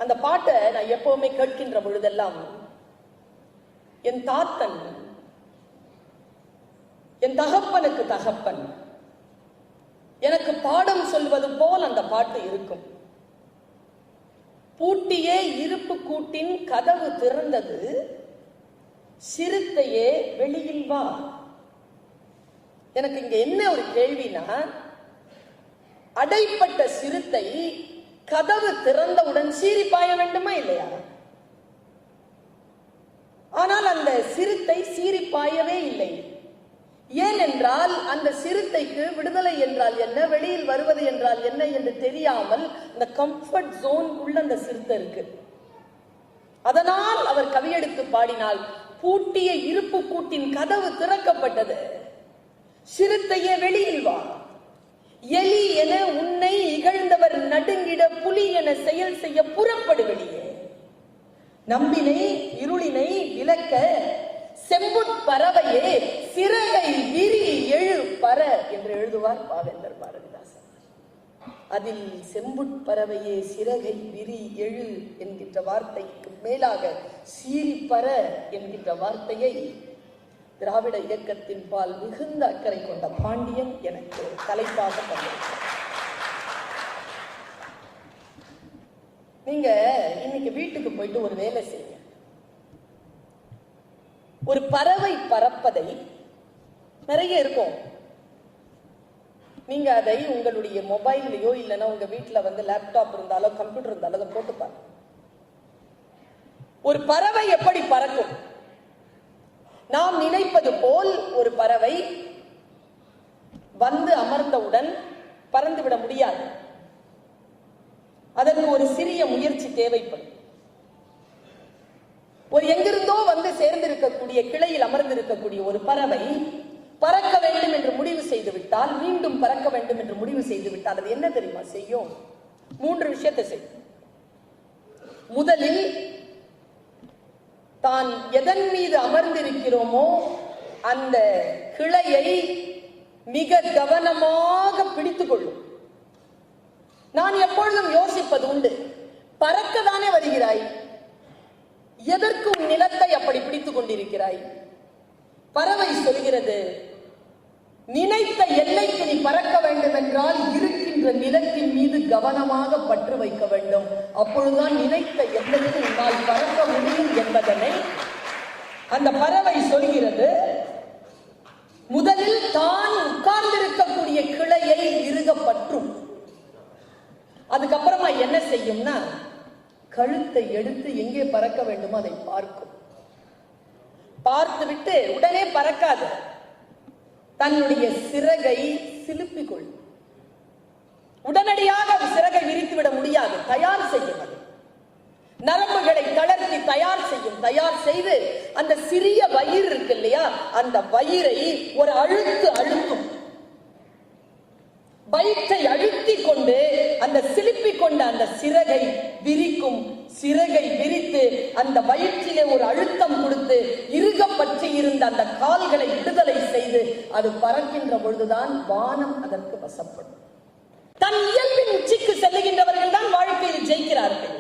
அந்த பாட்டை நான் எப்பவுமே கேட்கின்ற பொழுதெல்லாம் என் தாத்தன், என் தகப்பனுக்கு தகப்பன் எனக்கு பாடம் சொல்வது போல் அந்த பாட்டு இருக்கும். பூட்டியே இருப்பு கூட்டின் கதவு திறந்தது, சிறுத்தையே வெளியில் வா. எனக்கு இங்க என்ன ஒரு கேள்வினா, அடைப்பட்ட சிறுத்தை கதவு திறந்தவுடன் சீறி பாய வேண்டுமா இல்லையா? ஆனால் அந்த சிறுத்தை சீறி பாயவே இல்லை. ஏனென்றால் அந்த சிறுத்தைக்கு விடுதலை என்றால் என்ன, வெளியில் வருவது என்றால் என்ன என்று தெரியாமல் அந்த கம்ஃபர்ட் ஜோன் உள்ள அந்த சிறுத்தை இருக்கு. அதனால் அவர் கவியெடுத்து பாடினால், பூட்டிய இருப்பு கூட்டின் கதவு திறக்கப்பட்டது, சிறுத்தையே வெளியில் வா. எலி என உன்னை இகழ்ந்தவர் நடுங்கிட புலி என செயல் செய்ய புறப்படு வெளியே. நம்பினை இருளினை விலக்க செம்புட்பறவையே சிறகை விரி எழு பற என்று எழுதுவார் பாவேந்தர் பாரதிதாசன். அதில் செம்புட்பறவையே சிறகை விரி எழு என்கின்ற வார்த்தைக்கு மேலாக சீரிப்பற என்கின்ற வார்த்தையை திராவிட இயக்கத்தின் பால் மிகுந்த அக்கறை கொண்ட பாண்டியன் எனக்கு தலைப்பாக தந்திருக்கிறார். நீங்க இன்னைக்கு வீட்டுக்கு போயிட்டு ஒரு வேலை செய்யுங்க. ஒரு பறவை பறப்பதை நிறைய இருக்கும். நீங்க அதை உங்களுடைய மொபைல்லையோ இல்லைன்னா உங்க வீட்டுல லேப்டாப் இருந்தாலோ கம்ப்யூட்டர் இருந்தாலோ அதை போட்டு பாருங்க. ஒரு பறவை எப்படி பறக்கும்? நாம் நினைப்பது போல் ஒரு பறவை வந்து அமர்ந்தவுடன் பறந்து விட முடியாது. அதற்கு ஒரு சிறிய முயற்சி தேவைப்படும். ஒரு எங்கிருந்தோ வந்து சேர்ந்திருக்கக்கூடிய கிளையில் அமர்ந்திருக்கக்கூடிய ஒரு பறவை பறக்க வேண்டும் என்று முடிவு செய்து விட்டால், மீண்டும் பறக்க வேண்டும் என்று முடிவு செய்து விட்டால் அது என்ன தெரியுமா செய்யும்? 3 விஷயத்தை செய்யும். முதலில் தான் எதன் மீது அமர்ந்திருக்கிறோமோ அந்த கிளையை மிக கவனமாக பிடித்துக் கொள்ளும். நான் எப்பொழுதும் யோசிப்பது உண்டு, பறக்கதானே வருகிறாய், எதற்கு உன் நிலத்தை அப்படி பிடித்துக் கொண்டிருக்கிறாய்? பறவை சொல்கிறது, நினைத்த எல்லைக்கு நீ பறக்க வேண்டும் என்றால் இருக்கின்ற நிலத்தின் மீது கவனமாக பற்று வைக்க வேண்டும். அப்பொழுதுதான் நினைத்த எல்லைக்கு உன்னால் பறக்க முடியும் என்பதனை அந்த பறவை சொல்கிறது. முதலில் தான் உட்கார்ந்திருக்கக்கூடிய கிளையை இறுக பற்றும். அதுக்கப்புறமா என்ன செய்யும்னா, கழுத்தை எடுத்து எங்கே பறக்க வேண்டுமோ அதை பார்க்கும். பார்த்துவிட்டு உடனே பறக்காது, தன்னுடைய சிறகை சிலுப்பிக் கொள்ளும். உடனடியாக சிறகை விரித்து விட முடியாது, தயார் செய்யும். அது நரம்புகளை தளர்த்தி தயார் செய்யும். தயார் செய்து அந்த சிறிய வயிறு இருக்கு இல்லையா, அந்த வயிறை ஒரு அழுத்தும். வயிற்றை அழுத்தி கொண்டு அந்த சிலுப்பிக் கொண்ட அந்த சிறகை விரிக்கும். சிறகை விரித்து அந்த வயிற்றிலே ஒரு அழுத்தம் கொடுத்து இறுக பற்றி இருந்த அந்த கால்களை விடுதலை செய்து அது பறக்கின்ற பொழுதுதான் வானம் அதற்கு வசப்படும். தன் இயல்பின் உச்சிக்கு செல்லுகின்றவர்கள் தான் வாழ்க்கையில் ஜெயிக்கிறார்கள்.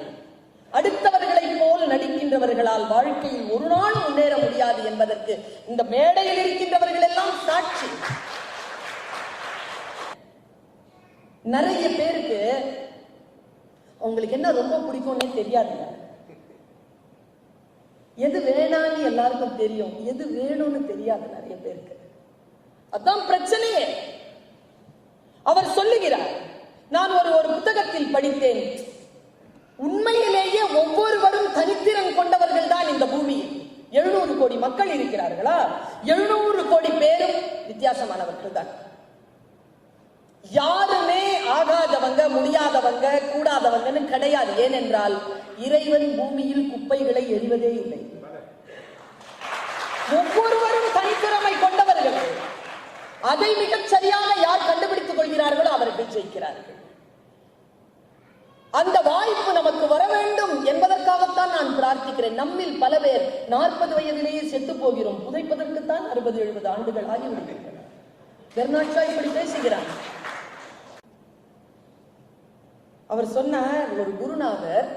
அடுத்தவர்களை போல் நடிக்கின்றவர்களால் வாழ்க்கையில் ஒரு நாள் முன்னேற முடியாது என்பதற்கு இந்த மேடையில் இருக்கின்றவர்கள் எல்லாம் சாட்சி. நிறைய பேருக்கு அவங்களுக்கு என்ன ரொம்ப பிடிக்கும்னே தெரியாது. எது வேணான்னு எல்லாருக்கும் தெரியும், எது வேணும்னு தெரியாது நிறைய பேருக்கு. அதான் பிரச்சனையே. அவர் சொல்லுகிறார், நான் ஒரு புத்தகத்தில் படித்தேன், உண்மையிலேயே ஒவ்வொருவரும் தனித்திறன் கொண்டவர்கள் தான் இந்த பூமியில். 700 கோடி மக்கள் இருக்கிறார்களா, 700 கோடி பேரும் வித்தியாசமானவர்கள் தான். யாருமே ஆகாதவங்க, முடியாதவங்க, கூடாதவங்கன்னு கிடையாது. ஏனென்றால் இறைவன் பூமியில் குப்பைகளை எறிவதே இல்லை. ஒவ்வொருவரும் தனித்திறமை கொண்டவர்கள். அதை மிகச் சரியாக யார் கண்டுபிடித்துக் கொள்கிறார்களோ அவர்கள் ஜெயிக்கிறார்கள். அந்த வாய்ப்பு நமக்கு வர வேண்டும் என்பதற்காகத்தான் நான் பிரார்த்திக்கிறேன். நம்மில் பல பேர் 40 வயதிலேயே செத்து போகிறோம். புதைப்பதற்குத்தான் 60-70 ஆண்டுகள் ஆகிவிடுகின்றன. பெர்னாட் ஷா இப்படி பேசுகிறார். அவர் சொன்னார், ஒரு குருநாதர்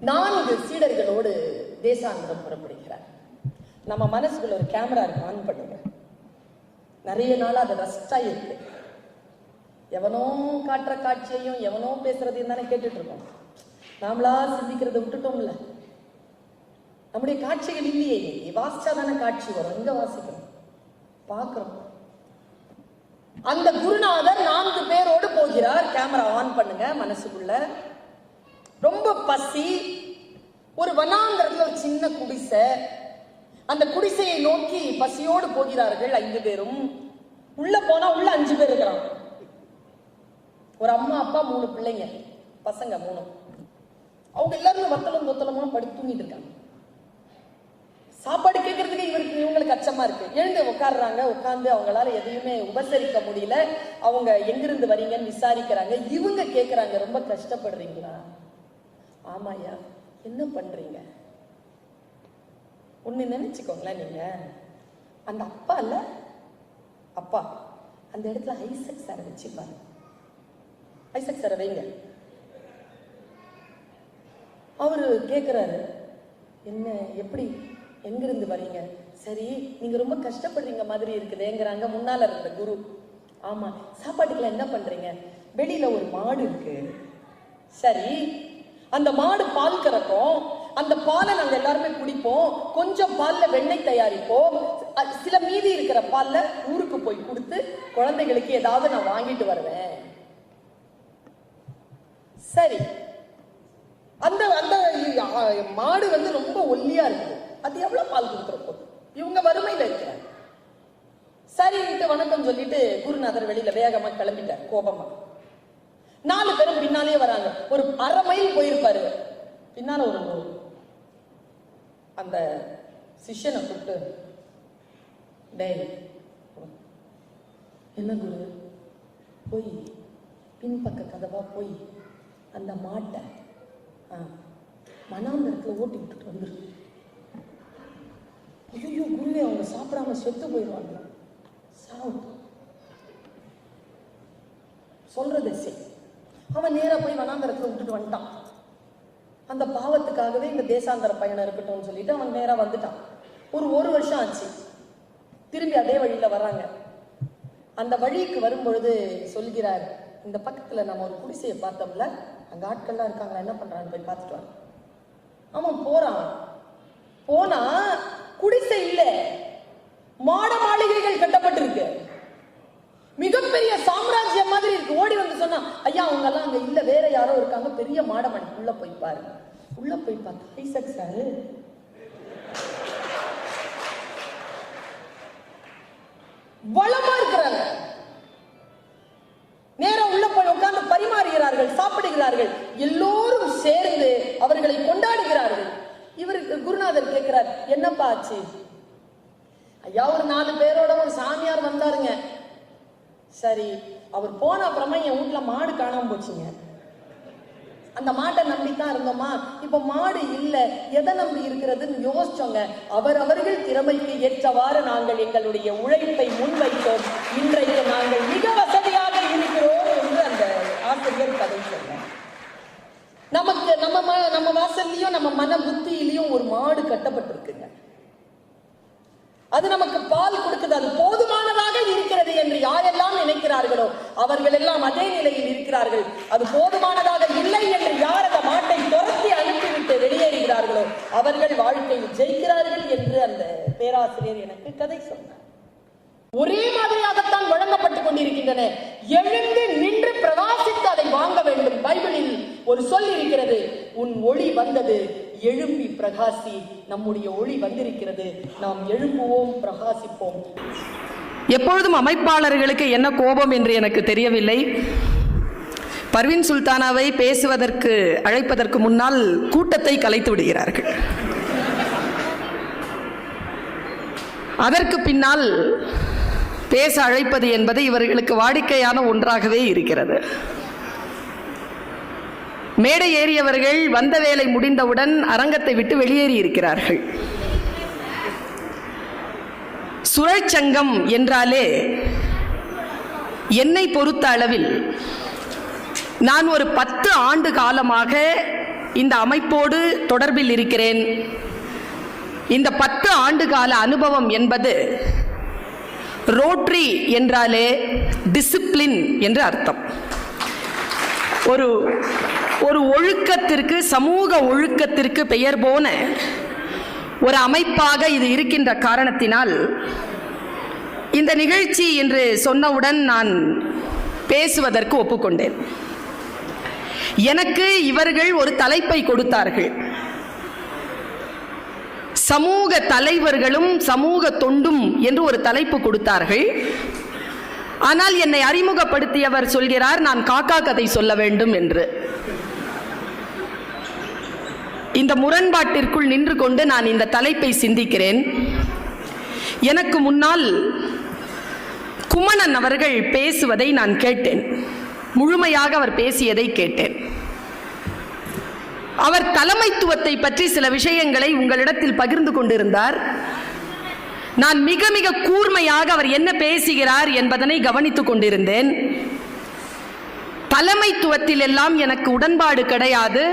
4 சீடர்களோடு தேசாந்திரம் புறப்படுகிறார். நம்ம மனசுக்குள்ள ஒரு கேமரா இருக்கு, ஆன் பண்ணுங்க. நிறைய நாள் அது ரஸ்டா இருக்கு. எவனோ காட்டுற காட்சியையும் எவனோ பேசுறதையும் தானே கேட்டுட்டு இருக்கோம். நாமளா சிந்திக்கிறத விட்டுட்டோம்ல. நம்முடைய காட்சிகள் இல்லையே, வாசிச்சாதானே காட்சி வரும். எங்க வாசிக்கிறோம், பாக்குறோம். அந்த குருநாதர் 4 பேரோடு போகிறார். கேமரா ஆன் பண்ணுங்க. மனசுக்குள்ள ரொம்ப பசி. ஒரு வனாந்தரத்துல ஒரு சின்ன குடிசை. அந்த குடிசையை நோக்கி பசியோடு போகிறார்கள் 5 பேரும். உள்ள போனா உள்ள 5 பேர் இருக்கிறாங்க. ஒரு அம்மா, அப்பா, 3 பிள்ளைங்க, பசங்க 3. அவங்க எல்லாரும் வத்தலும் தொத்தலமா படுத்து தூங்கிட்டு இருக்காங்க. சாப்பாடு கேட்கறதுக்கு இவங்களுக்கு அச்சமா இருக்கு. எழுந்து உட்காடுறாங்க. உட்கார்ந்து அவங்களால எதையுமே உபசரிக்க முடியல. அவங்க எங்கிருந்து வரீங்கன்னு விசாரிக்கிறாங்க. இவங்க கேட்கறாங்க, ரொம்ப கஷ்டப்படுறீங்களா? ஆமாயா. என்ன பண்றீங்க? ஒண்ணு நினைச்சுக்கோங்களேன், நீங்க அந்த அப்பா இல்ல, அப்பா அந்த இடத்துல ஐசக் சாரை வச்சுப்பாரு. ஐசக் சாரை வைங்க. அவரு கேக்குறாரு, என்ன, எப்படி, எங்கிருந்து வரீங்க? சரி, நீங்க ரொம்ப கஷ்டப்படுறீங்க மாதிரி இருக்குதுங்கிறாங்க முன்னால இருந்த குரு. ஆமா. சாப்பாட்டுக்குள்ள என்ன பண்றீங்க? வெளியில ஒரு மாடு இருக்கு. சரி, அந்த மாடு பால் கறக்கும். அந்த பாலை நாங்க எல்லாருமே குடிப்போம். கொஞ்சம் பால்ல வெண்ணெய் தயாரிப்போம். சில மீதி இருக்கிற பால்ல ஊருக்கு போய் கொடுத்து குழந்தைகளுக்கு ஏதாவது நான் வாங்கிட்டு வருவேன். சரி, அந்த அந்த மாடு ரொம்ப ஒல்லியா இருக்கு. அது எவ்வளவு பால் கொடுத்துருப்போ? இவங்க வறுமையில இருக்கிறாங்க. சரின்ட்டு வணக்கம் சொல்லிட்டு குருநாதர் வெளியில வேகமா கிளம்பிட்டார், கோபமா. 4 பேரும் பின்னாலே வராங்க. ஒரு 1/2 மைல் போயிருப்பாரு. பின்னால ஒரு அந்த சிஷ்யனை கூப்பிட்டு, டேய், என்ன குரு, போய் பின்பக்க கதவா போய் அந்த மாட்டை மனாந்தரத்துல ஓட்டி விட்டுட்டு வந்துரு. ஐயோ குருவே, அவங்க சாப்பிடாம செத்து போயிடுவாங்க. சொல்றதை செய். அவன் நேரா போய் வனாந்தரத்துல விட்டுட்டு வந்துட்டான். அந்த பாவத்துக்காகவே இந்த தேசாந்தர பயணம் இருக்கட்டும் சொல்லிட்டு அவன் நேரா வந்துட்டான். ஒரு வருஷம் ஆச்சு. திரும்பி அதே வழியில வர்றாங்க. அந்த வழிக்கு வரும்பொழுது சொல்கிறார், இந்த பக்கத்துல நம்ம ஒரு குடிசையை பார்த்தோம்ல, அங்க ஆட்கள்லாம் இருக்காங்களா, என்ன பண்றான்னு போய் பார்த்துட்டு வர. அவன் போறான். போனா குடிசை இல்ல, மாட மாளிகைகள் கட்டப்பட்டிருக்கு. மிகப்பெரிய சாம்ராஜ்யம் மாதிரி இருக்கு. ஓடி வந்து சொன்னா, ஐயா அவங்க எல்லாம் அங்க இல்ல, வேற யாரோ இருக்காங்க, பெரிய மாடமணி, உள்ள போய் பாரு. உள்ள போய் பார்த்தா ஐசக் சார் வளமா இருக்கிறாங்க. நேரம் உள்ள போய் உட்கார்ந்து பரிமாறுகிறார்கள், சாப்பிடுகிறார்கள். எல்லோரும் சேர்ந்து அவர்களை கொண்டாடுகிறார்கள். இவருக்கு குருநாதர் கேட்கிறார், என்னப்பா ஆச்சு? ஐயா ஒரு 4 பேரோட ஒரு சாமியார் வந்தாருங்க. சரி, அவர் போன அப்புறமா என் வீட்டுல மாடு காணாம போச்சுங்க. அந்த மாட்டை நம்பித்தான் இருந்தோமா, இப்ப மாடு இல்ல, எதை நம்பி இருக்கிறதுன்னு யோசிச்சோங்க. அவர்கள் திறமைக்கு ஏற்றவாறு நாங்கள் எங்களுடைய உழைப்பை முன்வைத்தோம். இன்றைக்கு நாங்கள் மிக வசதியாக இருக்கிறோம் என்று அந்த ஆசிரியர் கதை சொன்னார். நமக்கு நம்ம வாசல்லையும் நம்ம மன புத்தியிலையும் ஒரு மாடு கட்டப்பட்டிருக்குங்க. அது நமக்கு பால் கொடுக்குது. அது போதுமானதாக இருக்கிறது என்று யாரெல்லாம் நினைக்கிறார்களோ அவர்கள் எல்லாம் அதே நிலையில் இருக்கிறார்கள். அது போதுமானதாக இல்லை என்று யார் அந்த மாட்டை துரத்தி அனுப்பிவிட்டு வெளியேறுகிறார்களோ அவர்கள் வாழ்க்கையில் ஜெயிக்கிறார்கள் என்று அந்த பேராசிரியர் எனக்கு கதை சொன்னார். ஒரே மாதிரியாகத்தான் வழங்கப்பட்டுக் கொண்டிருக்கின்றன. எழுந்து நின்று பிரகாசித்து அதை வாங்க வேண்டும். பைபிளில் ஒரு சொல் இருக்கிறது, உன் ஒளி வந்தது, எழும்பி பிரகாசி. நம்முடைய ஒளி வந்திருக்கிறது, நாம் எழும்புவோம், பிரகாசிப்போம். எப்பொழுதும் அமைப்பாளர்களுக்கு என்ன கோபம் என்று எனக்கு தெரியவில்லை. பர்வீன் சுல்தானாவை பேசுவதற்கு அழைப்பதற்கு முன்னால் கூட்டத்தை கலைத்து விடுகிறார்கள். அதற்கு பின்னால் பேச அழைப்பது என்பது இவர்களுக்கு வாடிக்கையான ஒன்றாகவே இருக்கிறது. மேடை ஏறியவர்கள் வந்த வேலை முடிந்தவுடன் அரங்கத்தை விட்டு வெளியேறி இருக்கிறார்கள். சுழற்சங்கம் என்றாலே என்னை பொறுத்த அளவில் நான் ஒரு 10 ஆண்டு காலமாக இந்த அமைப்போடு தொடர்பில் இருக்கிறேன். இந்த 10 ஆண்டு கால அனுபவம் என்பது ரோட்டரி என்றாலே டிசிப்ளின் என்று அர்த்தம். ஒரு ஒழுக்கத்திற்கு, சமூக ஒழுக்கத்திற்கு பெயர் போன ஒரு அமைப்பாக இது இருக்கின்ற காரணத்தினால் இந்த நிகழ்ச்சி என்று சொன்னவுடன் நான் பேசுவதற்கு ஒப்புக்கொண்டேன். எனக்கு இவர்கள் ஒரு தலைப்பை கொடுத்தார்கள். சமூக தலைவர்களும் சமூக தொண்டும் என்று ஒரு தலைப்பு கொடுத்தார்கள். ஆனால் என்னை அறிமுகப்படுத்தியவர் சொல்கிறார், நான் காக்கா கதை சொல்ல வேண்டும் என்று. இந்த முரண்பாட்டிற்குள் நின்று கொண்டு நான் இந்த தலைப்பை சிந்திக்கிறேன். எனக்கு முன்னால் குமணன் அவர்கள் பேசுவதை நான் கேட்டேன். முழுமையாக அவர் பேசியதை கேட்டேன். அவர் தலைமைத்துவத்தை பற்றி சில விஷயங்களை உங்களிடத்தில் பகிர்ந்து கொண்டிருந்தார். நான் மிக மிக கூர்மையாக அவர் என்ன பேசுகிறார் என்பதனை கவனித்துக் கொண்டிருந்தேன். தலைமைத்துவத்தில் எல்லாம் எனக்கு உடன்பாடு கிடையாது.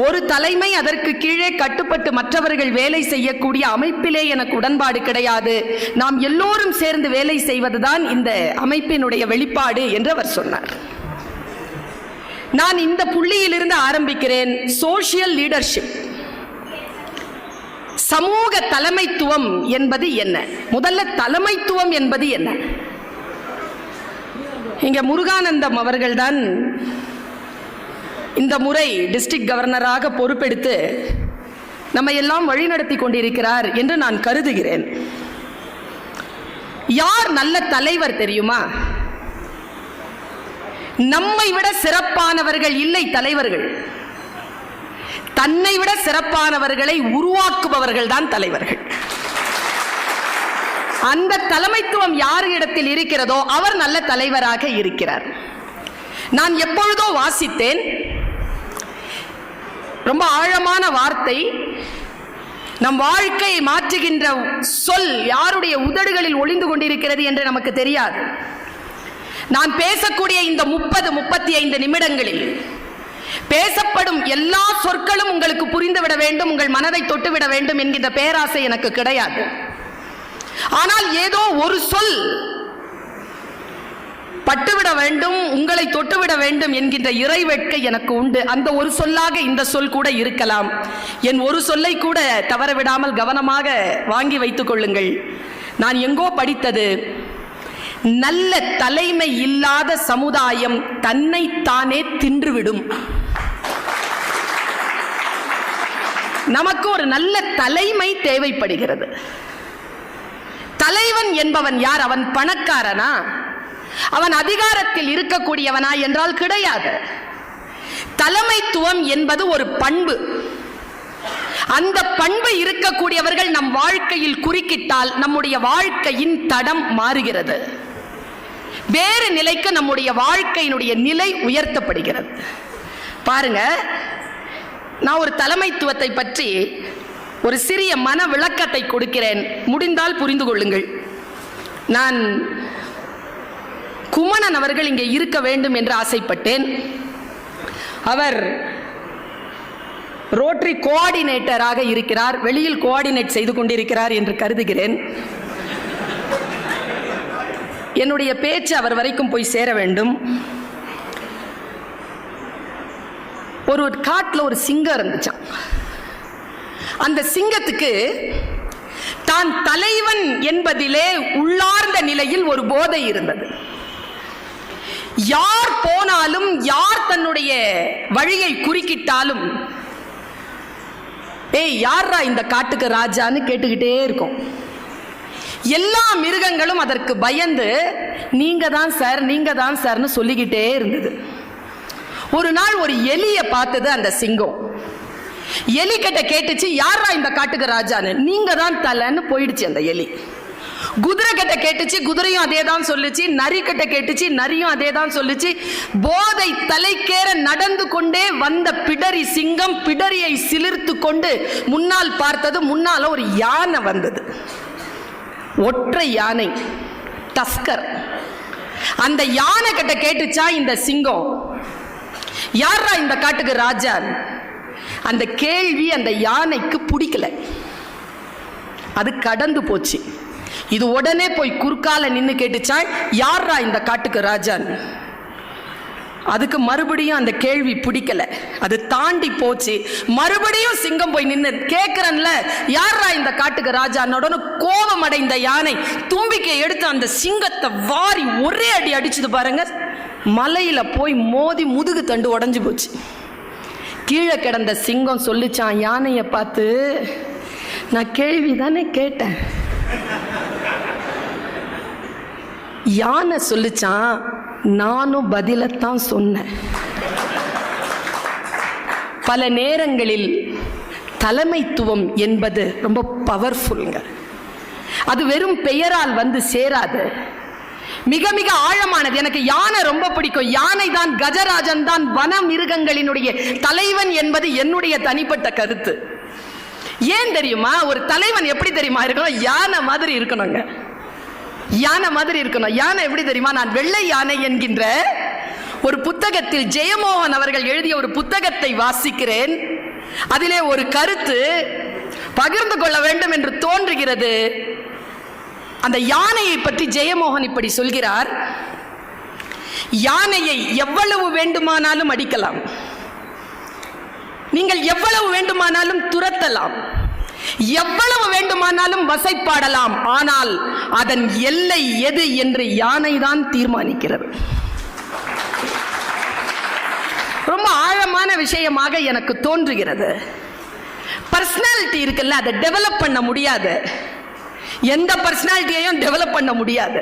ஒரு தலைமை, அதற்கு கீழே கட்டுப்பட்டு மற்றவர்கள் வேலை செய்யக்கூடிய அமைப்பிலே எனக்கு உடன்பாடு கிடையாது. நாம் எல்லோரும் சேர்ந்து வேலை செய்வதுதான் இந்த அமைப்பினுடைய வெளிப்பாடு என்று அவர் சொன்னார். நான் இந்த புள்ளியிலிருந்து ஆரம்பிக்கிறேன். சோஷியல் லீடர்ஷிப், சமூக தலைமைத்துவம் என்பது என்ன? முதல்ல தலைமைத்துவம் என்பது என்ன? இங்க முருகானந்தம் அவர்கள்தான் இந்த முறை டிஸ்ட்ரிக்ட் கவர்னராக பொறுப்பெடுத்து நம்ம எல்லாம் வழிநடத்தி கொண்டிருக்கிறார் என்று நான் கருதுகிறேன். யார் நல்ல தலைவர் தெரியுமா? நம்மை விட சிறப்பானவர்கள் இல்லை தலைவர்கள். தன்னை விட சிறப்பானவர்களை உருவாக்குபவர்கள் தான் தலைவர்கள். அந்த தலைமைத்துவம் யாரிடத்தில் இருக்கிறதோ அவர் நல்ல தலைவராக இருக்கிறார். நான் எப்பொழுதோ வாசித்தேன், ரொம்ப ஆழமான வார்த்தை. நம் வாழ்க்கையை மாற்றுகின்ற சொல் யாருடைய உதடுகளில் ஒளிந்து கொண்டிருக்கிறது என்று நமக்கு தெரியாது. நான் பேசக்கூடிய இந்த 30-35 நிமிடங்களில் பேசப்படும் எல்லா சொற்களும் உங்களுக்கு புரிந்துவிட வேண்டும், உங்கள் மனதை தொட்டுவிட வேண்டும் என்கின்ற பேராசை எனக்கு கிடையாது. ஆனால் ஏதோ ஒரு சொல் பட்டுவிட வேண்டும், உங்களை தொட்டுவிட வேண்டும் என்கின்ற இறைவேட்கை எனக்கு உண்டு. அந்த ஒரு சொல்லாக இந்த சொல் கூட இருக்கலாம். என் ஒரு சொல்லை கூட தவறவிடாமல் கவனமாக வாங்கி வைத்துக் கொள்ளுங்கள். நான் எங்கோ படித்தது, நல்ல தலைமை இல்லாத சமுதாயம் தன்னைத்தானே தின்றுவிடும். நமக்கு ஒரு நல்ல தலைமை தேவைப்படுகிறது. தலைவன் என்பவன் யார்? அவன் பணக்காரனா? அவன் அதிகாரத்தில் இருக்கக்கூடியவனா என்றால் கிடையாது. தலைமைத்துவம் என்பது ஒரு பண்பு. அந்த பண்பு இருக்கக்கூடியவர்கள் நம் வாழ்க்கையில் குறுக்கிட்டால் நம்முடைய வாழ்க்கையின் தடம் மாறுகிறது. வேறு நிலைக்கு நம்முடைய வாழ்க்கையினுடைய நிலை உயர்த்தப்படுகிறது. பாருங்க, நான் ஒரு தலைமைத்துவத்தை பற்றி ஒரு சிறிய மன விளக்கத்தை கொடுக்கிறேன், முடிந்தால் புரிந்து கொள்ளுங்கள். நான் குமணன் அவர்கள் இங்கே இருக்க வேண்டும் என்று ஆசைப்பட்டேன். அவர் ரோட்டரி கோஆர்டினேட்டராக இருக்கிறார், வெளியில் கோஆர்டினேட் செய்து கொண்டிருக்கிறார் என்று கருதுகிறேன். என்னுடைய பேச்சு அவர் வரைக்கும் போய் சேர வேண்டும். ஒரு காட்டில் ஒரு சிங்கம் இருந்துச்சான். அந்த சிங்கத்துக்கு தான் தலைவன் என்பதிலே உள்ளார்ந்த நிலையில் ஒரு போதை இருந்தது. யார் போனாலும், யார் தன்னுடைய வழியை குறுக்கிட்டாலும், ஏய் யாரா இந்த காட்டுக்கு ராஜான்னு கேட்டுக்கிட்டே இருக்கும். எல்லா மிருகங்களும் அதற்கு பயந்து நீங்க தான் சார், நீங்க தான் சார்னு சொல்லிக்கிட்டே இருந்தது. ஒரு நாள் ஒரு எலியை பார்த்தது அந்த சிங்கம். எலி கிட்ட கேட்டுச்சு, யாரா இந்த காட்டுக்கு ராஜான்னு. நீங்க தான் தலைன்னு போயிடுச்சு அந்த எலி. குதிரை கிட்ட கேட்டுச்சு, குதிரையும் அதே தான் சொல்லுச்சு. நரி கிட்ட கேட்டுச்சு, நரியும் அதே தான் சொல்லுச்சு. போதை தலைக்கேற நடந்து கொண்டே வந்த பிடரி சிங்கம் பிடரியை சிலிர்த்து கொண்டு முன்னால் பார்த்தது. முன்னால ஒரு யானை வந்தது, ஒற்றை யானை, டஸ்கர். அந்த யானை கிட்ட கேட்டுச்சா இந்த சிங்கம், யாரா இந்த காட்டுக்கு ராஜா. அந்த கேள்வி அந்த யானைக்கு பிடிக்கல, அது கடந்து போச்சு. இது உடனே போய் குறுக்கால நின்று கேட்டுச்சான், யாரா இந்த காட்டுக்கு ராஜான்னு. அதுக்கு மறுபடியும் அந்த கேள்வி பிடிக்கல, அது தாண்டி போச்சு. மறுபடியும் சிங்கம் போய் நின்று கேட்கிறன்ல, யாரா இந்த காட்டுக்கு ராஜான்னு. உடனே கோபம் அடைந்த யானை தும்பிக்கை எடுத்து அந்த சிங்கத்தை வாரி ஒரே அடி அடிச்சது பாருங்க. மலையில போய் மோதி முதுகு தண்டு உடைஞ்சு போச்சு. கீழே கிடந்த சிங்கம் சொல்லிச்சான் யானையை பார்த்து, நான் கேள்வி தானே கேட்டேன். யானை சொல்லிச்சான், நானும் பதிலத்தான் சொன்னேன். பல நேரங்களில் தலைமைத்துவம் என்பது ரொம்ப பவர்ஃபுல்ங்க. அது வெறும் பெயரால் வந்து சேராது, மிக மிக ஆழமானது. எனக்கு யானை ரொம்ப பிடிக்கும். யானை தான், கஜராஜன் தான் வன மிருகங்களினுடைய தலைவன் என்பது என்னுடைய தனிப்பட்ட கருத்து. ஏன் தெரியுமா? ஒரு தலைவன் எப்படி தெரியுமா இருக்கணும்? யானை மாதிரி இருக்கணுங்க. யானை மாதிரி இருக்கணும். யானை எப்படி தெரியுமா? நான் வெள்ளை யானை என்கின்ற ஒரு புத்தகத்தில் ஜெயமோகன் அவர்கள் எழுதிய ஒரு புத்தகத்தை வாசிக்கிறேன். அதிலே ஒரு கருத்து பகிர்ந்து கொள்ள வேண்டும் என்று தோன்றுகிறது. அந்த யானையை பற்றி ஜெயமோகன் இப்படி சொல்கிறார், யானையை எவ்வளவு வேண்டுமானாலும் அடிக்கலாம், நீங்கள் எவ்வளவு வேண்டுமானாலும் துரத்தலாம், எவ்வளவு வேண்டுமானாலும் வசைப்பாடலாம், ஆனால் அதன் எல்லை எது என்று யானை தான் தீர்மானிக்கிறது. ரொம்ப ஆழமான விஷயமாக எனக்கு தோன்றுகிறது. பர்சனாலிட்டி இருக்குல்ல, அதை டெவலப் பண்ண முடியாது. எந்த பர்சனாலிட்டியையும் டெவலப் பண்ண முடியாது.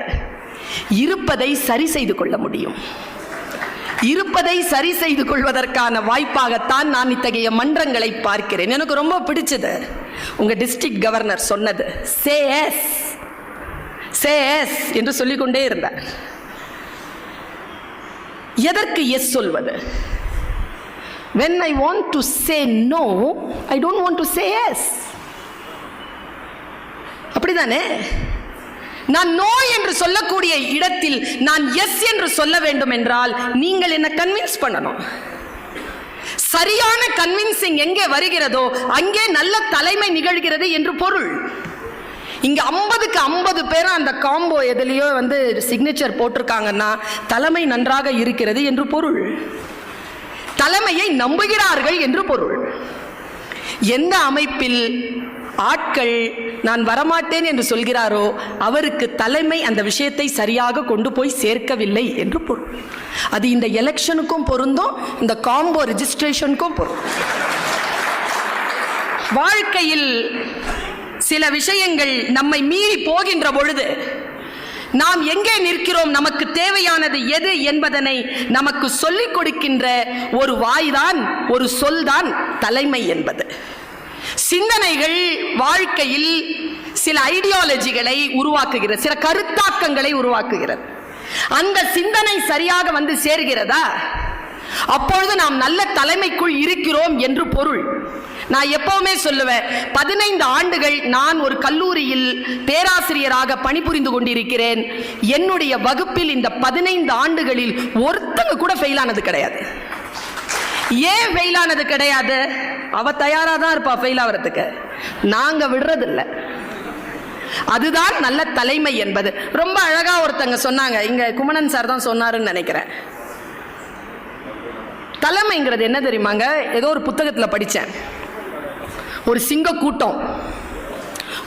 இருப்பதை சரி செய்து கொள்ள முடியும். இருப்பதை சரி செய்து கொள்வதற்கான வாய்ப்பாகத்தான் நான் இத்தகைய மன்றங்களை பார்க்கிறேன். எனக்கு ரொம்ப பிடிச்சது உங்க டிஸ்ட்ரிக்ட் கவர்னர் சொன்னது, சே எஸ் என்று சொல்லிக்கொண்டே இருந்தார். எதற்கு எஸ் சொல்வது? when I want to say no, I don't want to say yes. அப்படிதானே? நான் நோ என்று சொல்லக்கூடிய இடத்தில் நான் எஸ் என்று சொல்ல வேண்டும் என்றால் நீங்கள் என்ன கன்வின்ஸ் பண்ணணும். சரியான கன்வின்சிங் எங்கே வருகிறதோ அங்கே நல்ல தலைமை நிகழ்கிறது என்று பொருள். இங்க 50க்கு 50 பேரும் அந்த காம்போ எதுலயோ வந்து சிக்னேச்சர் போட்டிருக்காங்கன்னா தலைமை நன்றாக இருக்கிறது என்று பொருள். தலைமையை நம்புகிறார்கள் என்று பொருள். எந்த அமைப்பில் ஆட்கள் நான் வரமாட்டேன் என்று சொல்கிறாரோ அவருக்கு தலைமை அந்த விஷயத்தை சரியாக கொண்டு போய் சேர்க்கவில்லை என்று பொருள். அது இந்த எலெக்ஷனுக்கும் பொருந்தும், இந்த காம்போ ரெஜிஸ்ட்ரேஷனுக்கும் பொருந்தும். வாழ்க்கையில் சில விஷயங்கள் நம்மை மீறி போகின்ற பொழுது நாம் எங்கே நிற்கிறோம், நமக்கு தேவையானது எது என்பதனை நமக்கு சொல்லிக் கொடுக்கின்ற ஒரு வாய்தான், ஒரு சொல்தான் தலைமை என்பது. சிந்தனைகள் வாழ்க்கையில் சில ஐடியாலஜிகளை உருவாக்குகிறது, சில கருத்தாக்கங்களை உருவாக்குகிறது. அந்த சிந்தனை சரியாக வந்து சேர்கிறதா, அப்பொழுது நாம் நல்ல தலைமைக்குள் இருக்கிறோம் என்று பொருள். நான் எப்பவுமே சொல்லுவேன், 15 ஆண்டுகள் நான் ஒரு கல்லூரியில் பேராசிரியராக பணிபுரிந்து கொண்டிருக்கிறேன். என்னுடைய வகுப்பில் இந்த 15 ஆண்டுகளில் ஒருத்தங்க கூட ஃபெயில் ஆனது கிடையாது. ஏன் ஃபெயில் ஆனது கிடையாது? அவ தயாரா தான் இருப்பா ஃபெயில் ஆகிறதுக்கு, நாங்க விடுறதில்லை. அதுதான் நல்ல தலைமை என்பது. ரொம்ப அழகா ஒருத்தங்க சொன்னாங்க, இங்க குமணன் சார் தான் சொன்னாருன்னு நினைக்கிறேன். தலைமைங்கிறது என்ன தெரியுமாங்க? ஏதோ ஒரு புத்தகத்தில் படித்தேன். ஒரு சிங்க கூட்டம்,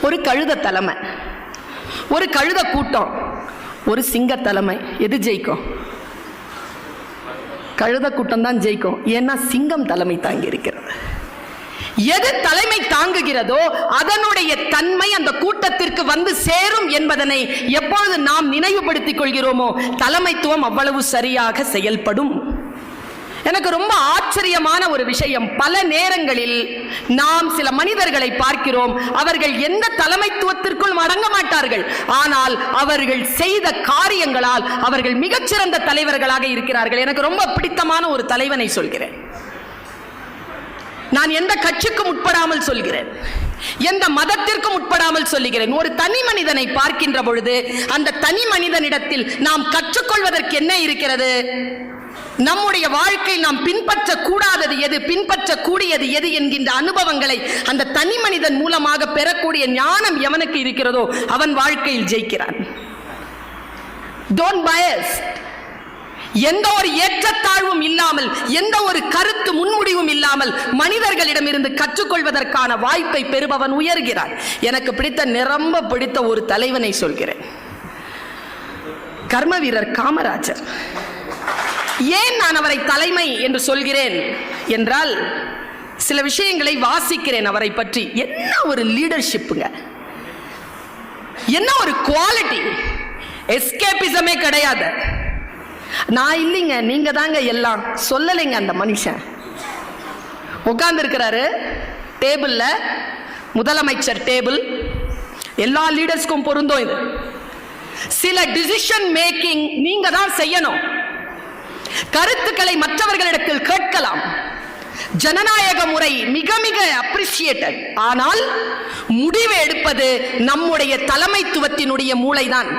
ஒரு கழுத தலைமை, ஒரு கழுத கூட்டம், ஒரு சிங்க தலைமை. எது ஜெயிக்கும்? கழுத கூட்டம் தான் ஜெயிக்கும். ஏன்னா சிங்கம் தலைமை தாங்கி இருக்கிறது. எது தலைமை தாங்குகிறதோ அதனுடைய தன்மை அந்த கூட்டத்திற்கு வந்து சேரும் என்பதனை எப்பொழுது நாம் நினைவுபடுத்திக் கொள்கிறோமோ தலைமைத்துவம் அவ்வளவு சரியாக செயல்படும். எனக்கு ரொம்ப ஆச்சரியமான ஒரு விஷயம், பல நேரங்களில் நாம் சில மனிதர்களை பார்க்கிறோம், அவர்கள் எந்த தலைமைத்துவத்திற்குள் அடங்க மாட்டார்கள், ஆனால் அவர்கள் செய்த காரியங்களால் அவர்கள் மிகச்சிறந்த தலைவர்களாக இருக்கிறார்கள். எனக்கு ரொம்ப பிடித்தமான ஒரு தலைவனை சொல்கிறேன். நான் எந்த கட்சிக்கும் உட்படாமல் சொல்கிறேன், எந்த மதத்திற்கும் உட்படாமல் சொல்லுகிறேன். ஒரு தனி மனிதனை பார்க்கின்ற பொழுது அந்த தனி மனிதனிடத்தில் நாம் கற்றுக்கொள்வதற்கு என்ன இருக்கிறது? நம்முடைய வாழ்க்கையில் நாம் பின்பற்ற கூடாதது எது, பின்பற்ற கூடியது எது என்கின்ற அனுபவங்களை அந்த தனி மனிதன் மூலமாக பெறக்கூடிய ஞானம் எவனுக்கு இருக்கிறதோ அவன் வாழ்க்கையில் ஜெயிக்கிறான். Don't bias. எந்த ஒரு ஏற்றத்தாழ்வும் இல்லாமல், எந்த ஒரு கருத்து முன்முடிவும் இல்லாமல் மனிதர்களிடமிருந்து கற்றுக்கொள்வதற்கான வாய்ப்பை பெறுபவன் உயர்கிறான். எனக்கு பிடித்த, நிரம்ப பிடித்த ஒரு தலைவனை சொல்கிறேன், கர்ம வீரர் காமராஜர். ஏன் நான் அவரை தலைமை என்று சொல்கிறேன் என்றால், சில விஷயங்களை வாசிக்கிறேன் அவரை பற்றி. என்ன ஒரு லீடர்ஷிப்புங்க, என்ன ஒரு குவாலிட்டி. எஸ்கேபிசமே கிடையாது. நான் இல்லைங்க, நீங்க தாங்க எல்லாம் சொல்லலைங்க. அந்த மனுஷன் உட்கார்ந்து இருக்கிறாரு டேபிள்ல, முதலமைச்சர் டேபிள். எல்லா லீடர்ஸ்க்கும் பொருந்தும் இது. சில டிசிஷன் மேக்கிங் நீங்க தான் செய்யணும். கருத்துக்களை மற்றவர்களிடத்தில் கேட்கலாம். ஜனநாயக முறை மிக மிக அப்ரிசியேட்டட். ஆனால் முடிவு எடுப்பது நம்முடைய தலைமைத்துவத்தினுடைய மூளைதான்.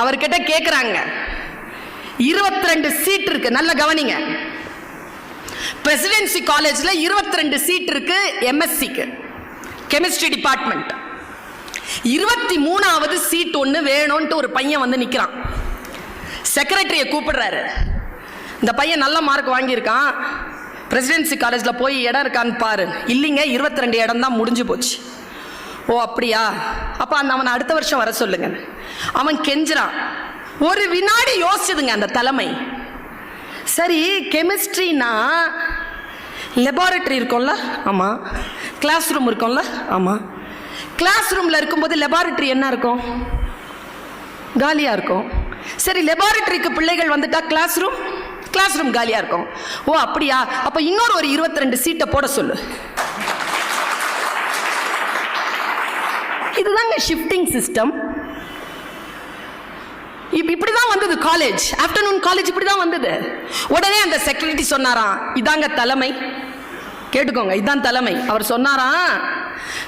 அவர்கிட்ட கேட்கிறாங்க, 22 சீட் இருக்கு, நல்ல கவனிங்க. பிரசிடென்சி காலேஜ்ல 22 சீட் இருக்கு எம்எஸ்சிக்கு, கெமிஸ்ட்ரி டிபார்ட்மெண்ட். 23வது சீட் ஒன்று வேணும்ட்டு ஒரு பையன் வந்து நிற்கிறான். செக்ரட்டரியை கூப்பிடுறாரு. இந்த பையன் நல்ல மார்க் வாங்கியிருக்கான், பிரசிடென்சி காலேஜில் போய் இடம் இருக்கான்னு பாரு. இல்லைங்க, 22 இடம் தான் முடிஞ்சு போச்சு. ஓ அப்படியா, அப்போ அவனை அடுத்த வருஷம் வர சொல்லுங்க. அவன் கெஞ்சுறான். ஒரு வினாடி யோசிச்சுதுங்க அந்த தலைமை. சரி, கெமிஸ்ட்ரினா லெபார்டரி இருக்கும்ல? ஆமாம். கிளாஸ் ரூம் இருக்கும்ல? ஆமாம். கிளாஸ் ரூமில் இருக்கும்போது லெபார்டரி என்ன இருக்கும்? காலியாக இருக்கும். சரி, லெபார்டரிக்கு பிள்ளைகள் வந்துட்டா கிளாஸ் ரூம் காலியாக இருக்கும். ஓ அப்படியா, அப்போ இன்னொரு ஒரு 22 சீட்டை போட சொல்லு. இதுதாங்க ஷிஃப்டிங் சிஸ்டம். இப்படிதான் வந்தது காலேஜ், ஆஃப்டர்நூன் காலேஜ் இப்படிதான் வந்தது. உடனே அந்த செக்ரட்டரி சொன்னாராம், இதாங்க தலைமை, கேட்டுக்கோங்க, இதான் தலைமை. அவர் சொன்னாராம்,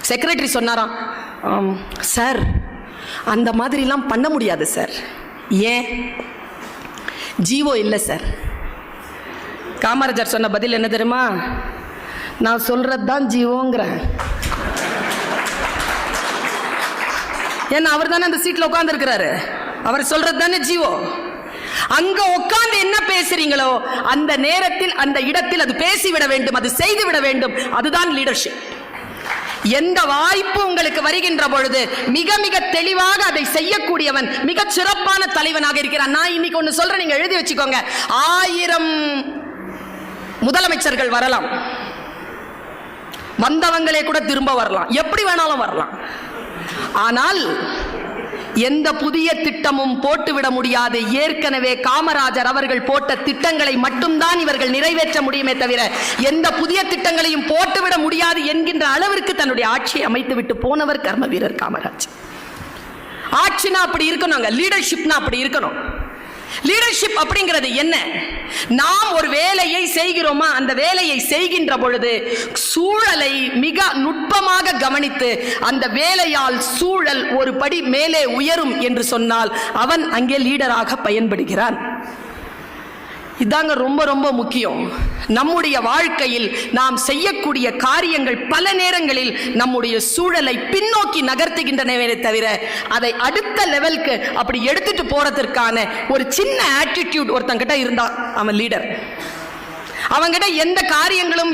செக்ரட்டரி சொன்னாராம், சார் அந்த மாதிரிலாம் பண்ண முடியாது சார். ஏன்? ஜீவோ இல்லை சார். காமராஜர் சொன்ன பதில் என்ன தெரியுமா? நான் சொல்றது தான் ஜீவோங்கிறேன். ஏன்னா அவர் தானே அந்த சீட்ல உட்கார்ந்து இருக்கிறாரு, அவர் சொல்றது தானே ஜீவோ. அங்க உட்கார்ந்து என்ன பேசுறீங்களோ அந்த நேரத்தில் அந்த இடத்தில் அது பேசிவிட வேண்டும், அது செய்துவிட வேண்டும். அதுதான் லீடர்ஷிப். எந்த வாய்ப்பு உங்களுக்கு வருகின்ற பொழுது மிக மிக தெளிவாக அதை செய்யக்கூடியவன் மிக சிறப்பான தலைவனாக இருக்கிறான். நான் இன்னைக்கு ஒன்று சொல்றேன், நீங்க எழுதி வச்சுக்கோங்க. 1000 முதலமைச்சர்கள் வரலாம், வந்தவங்களே கூட திரும்ப வரலாம், எப்படி வேணாலும் வரலாம். ஆனால் எந்த புதிய திட்டமும் போட்டுவிட முடியாது. ஏற்கனவே காமராஜர் அவர்கள் போட்ட திட்டங்களை மட்டும்தான் இவர்கள் நிறைவேற்ற முடியுமே தவிர எந்த புதிய திட்டங்களையும் போட்டுவிட முடியாது என்கின்ற அளவிற்கு தன்னுடைய ஆட்சியை அமைத்து விட்டு போனவர் கர்ம வீரர் காமராஜர். ஆட்சினா அப்படி இருக்கணும், லீடர்ஷிப்னா அப்படி இருக்கணும். லீடர்ஷிப் அப்படிங்கிறது என்ன? நாம் ஒரு வேலையை செய்கிறோமா, அந்த வேலையை செய்கின்ற பொழுது சூழலை மிக நுட்பமாக கவனித்து அந்த வேலையால் சூழல் ஒரு படி மேலே உயரும் என்று சொன்னால் அவன் அங்கே லீடராக பயன்படுகிறான். இதாங்க ரொம்ப ரொம்ப முக்கியம். நம்முடைய வாழ்க்கையில் நாம் செய்யக்கூடிய காரியங்கள் பல நேரங்களில் நம்முடைய சூழலை பின்னோக்கி நகர்த்துகின்றனவே தவிர அதை அடுத்த லெவலுக்கு அப்படி எடுத்துட்டு போறதற்கான ஒரு சின்ன ஆட்டிடியூட் ஒருத்தங்கிட்ட இருந்தா அவன் லீடர். அவங்கிட்ட எந்த காரியங்களும்